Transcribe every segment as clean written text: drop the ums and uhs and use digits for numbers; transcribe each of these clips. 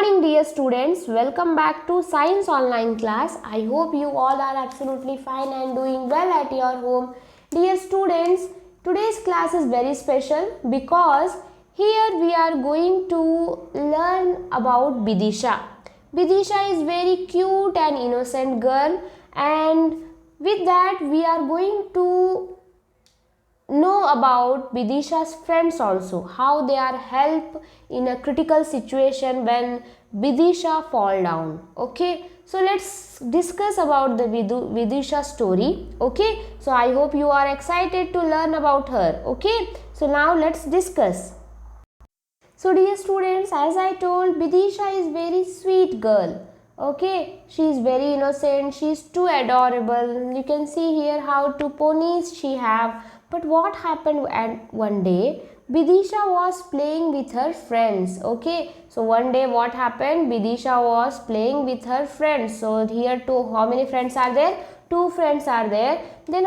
morning dear students, welcome back to Science Online class. I hope you all are absolutely fine and doing well at your home. Dear students, today's class is very special because here we are going to learn about Bidisha. Bidisha is very cute and innocent girl, and with that we are going to know about Bidisha's friends also, how they are help in a critical situation when Bidisha fall down. Okay, so let's discuss about the Bidisha story. Okay, so I hope you are excited to learn about her. Okay, so now let's discuss. So dear students, as I told, Bidisha is very sweet girl. Okay, she is very innocent, she is too adorable. You can see here how two ponies she have. But what happened one day, Bidisha was playing with her friends. Okay, so one day what happened, Bidisha was playing with her friends. So here how many friends are there? Two friends are there. Then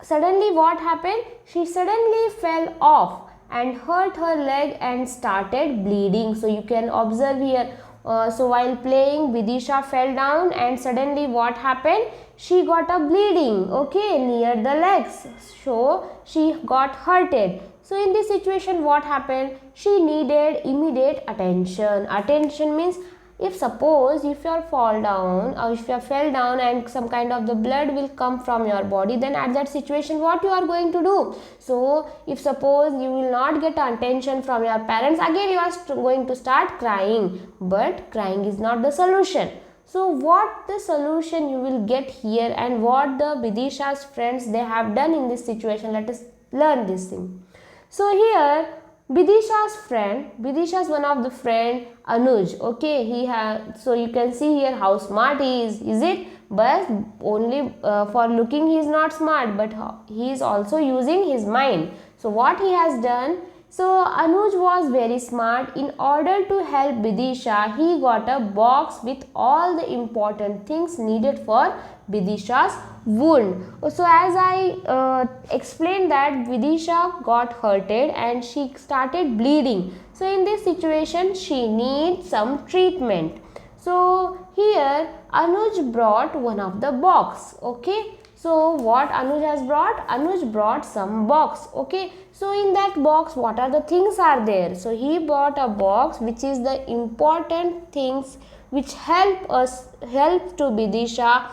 suddenly what happened, she suddenly fell off and hurt her leg and started bleeding. So you can observe here, so while playing Bidisha fell down and suddenly what happened, she got a bleeding, okay, near the legs, so she got hurted. So in this situation what happened, she needed immediate attention means if suppose if you fall down or if you fell down and some kind of the blood will come from your body, then at that situation what you are going to do? So if suppose you will not get attention from your parents, again you are going to start crying, but crying is not the solution. So what the solution you will get here and what the Bidisha's friends they have done in this situation, let us learn this thing. So here Bidisha's one of the friend Anuj. Okay, he has, so you can see here how smart he is it? But only for looking he is not smart, but he is also using his mind. So what he has done? So Anuj was very smart. In order to help Bidisha, he got a box with all the important things needed for Bidisha's wound. So as I explained that Bidisha got hurted and she started bleeding. So in this situation she needs some treatment. So here Anuj brought one of the box. Okay. So what Anuj has brought? Anuj brought some box. Okay. So in that box what are the things are there? So he brought a box which is the important things which help to Bidisha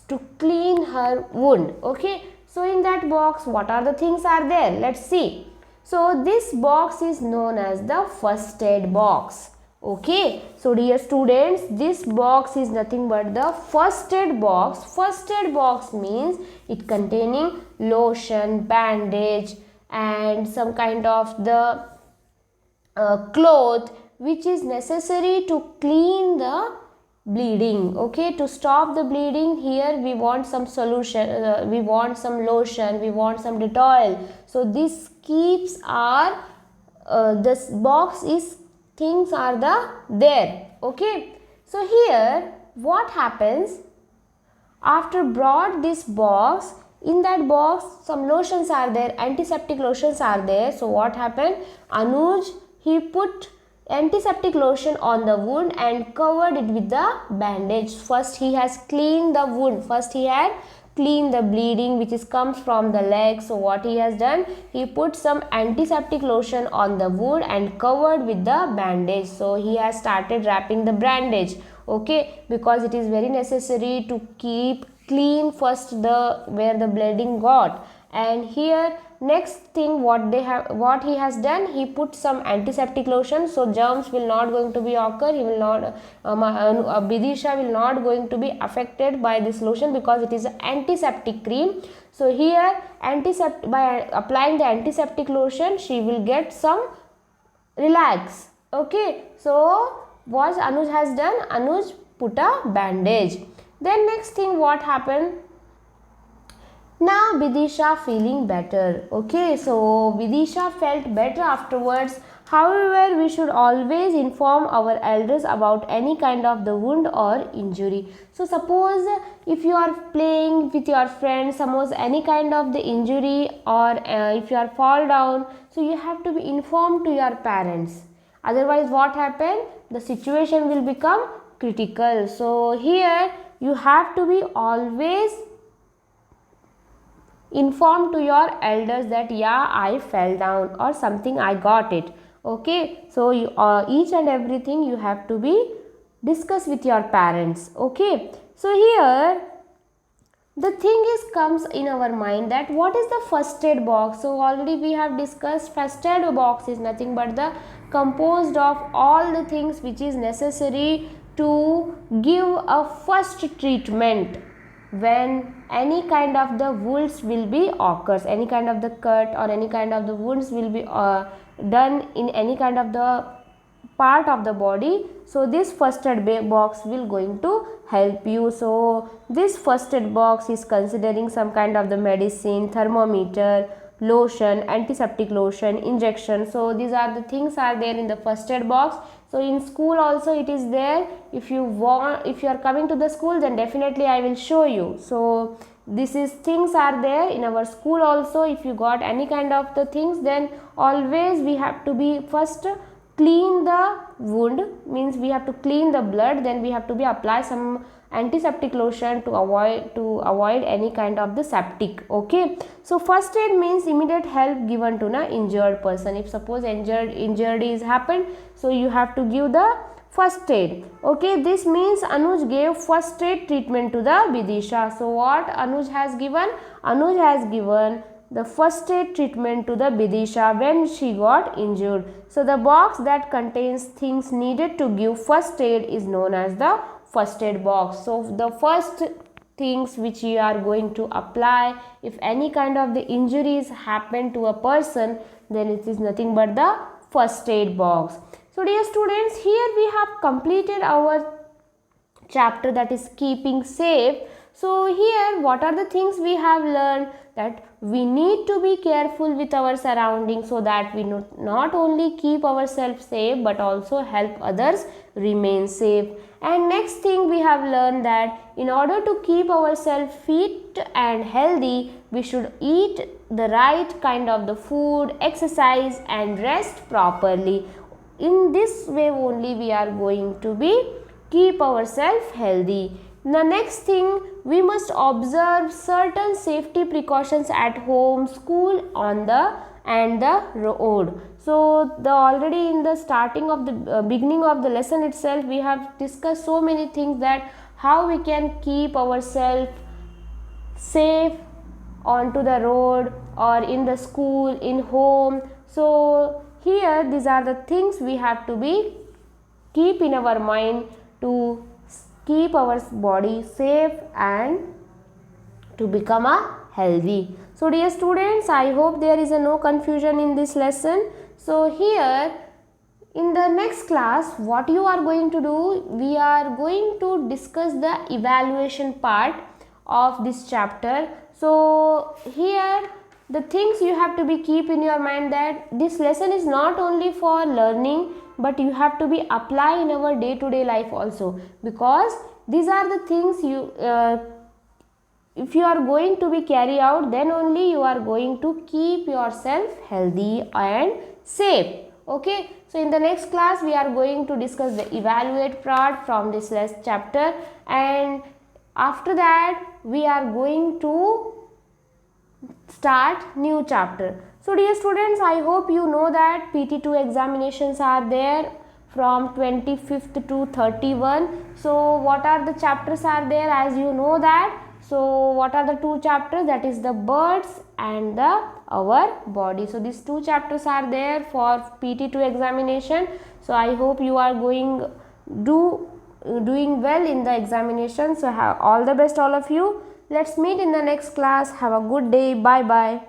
to clean her wound. Okay. So in that box what are the things are there? Let's see. So this box is known as the first aid box. Okay, so dear students, this box is nothing but the first aid box. First aid box means it containing lotion, bandage and some kind of the cloth which is necessary to clean the bleeding. Okay, to stop the bleeding, here we want some solution, we want some lotion, we want some Dettol. So this keeps our this box is things are there. Okay, so here what happens, after brought this box, in that box some lotions are there, antiseptic lotions are there. So what happened, Anuj he put antiseptic lotion on the wound and covered it with the bandage. First he has cleaned the wound, first he had clean the bleeding which is comes from the leg. So what he has done, he put some antiseptic lotion on the wound and covered with the bandage. So he has started wrapping the bandage. Okay, because it is very necessary to keep clean first the where the bleeding got. And here next thing what he has done, he put some antiseptic lotion, so germs will not going to be occur, he will not Bidisha will not going to be affected by this lotion because it is an antiseptic cream. So here by applying the antiseptic lotion she will get some relax. Okay, so what Anuj has done, Anuj put a bandage. Then next thing what happened, now Bidisha feeling better. Okay, so Bidisha felt better afterwards. However, we should always inform our elders about any kind of the wound or injury. So suppose if you are playing with your friends, suppose any kind of the injury or if you are fall down, so you have to be informed to your parents. Otherwise what happen? The situation will become critical. So here you have to be always inform to your elders that yeah, I fell down or something, I got it. Okay, so you, each and everything you have to be discuss with your parents. Okay, so here the thing is comes in our mind that what is the first aid box. So already we have discussed first aid box is nothing but the composed of all the things which is necessary to give a first treatment when any kind of the wounds will be occurs, any kind of the cut or any kind of the wounds will be done in any kind of the part of the body. So this first aid box will going to help you. So this first aid box is considering some kind of the medicine, thermometer, lotion, antiseptic lotion, injection. So these are the things are there in the first aid box. So in school also it is there. If you want, if you are coming to the school, then definitely I will show you. So this is things are there in our school also. If you got any kind of the things, then always we have to be first clean the wound, means we have to clean the blood, then we have to be apply some antiseptic lotion to avoid any kind of the septic. Okay, so first aid means immediate help given to an injured person. If suppose injury is happened, so you have to give the first aid. Okay, this means Anuj gave first aid treatment to the Vidisha. So what Anuj has given? Anuj has given the first aid treatment to the Bidisha when she got injured. So the box that contains things needed to give first aid is known as the first aid box. So the first things which you are going to apply if any kind of the injuries happen to a person, then it is nothing but the first aid box. So dear students, here we have completed our chapter, that is keeping safe. So here what are the things we have learned? That we need to be careful with our surroundings so that we not only keep ourselves safe but also help others remain safe. And next thing we have learned that in order to keep ourselves fit and healthy, we should eat the right kind of the food, exercise and rest properly. In this way only we are going to be keep ourselves healthy. The next thing, we must observe certain safety precautions at home, school, on the road. So the already in the starting of the beginning of the lesson itself, we have discussed so many things that how we can keep ourselves safe onto the road or in the school, in home. So here these are the things we have to be keep in our mind to keep our body safe and to become a healthy. So dear students, I hope there is no confusion in this lesson. So here in the next class, what you are going to do, we are going to discuss the evaluation part of this chapter. So here the things you have to be keep in your mind that this lesson is not only for learning, but you have to be apply in our day-to-day life also, because these are the things you if you are going to be carry out, then only you are going to keep yourself healthy and safe. Okay, so in the next class we are going to discuss the evaluate part from this last chapter, and after that we are going to start new chapter. So dear students, I hope you know that PT2 examinations are there from 25th to 31. So what are the chapters are there, as you know that. So what are the two chapters? That is the birds and the our body. So these two chapters are there for PT2 examination. So I hope you are doing well in the examination. So have all the best all of you. Let's meet in the next class. Have a good day. Bye bye.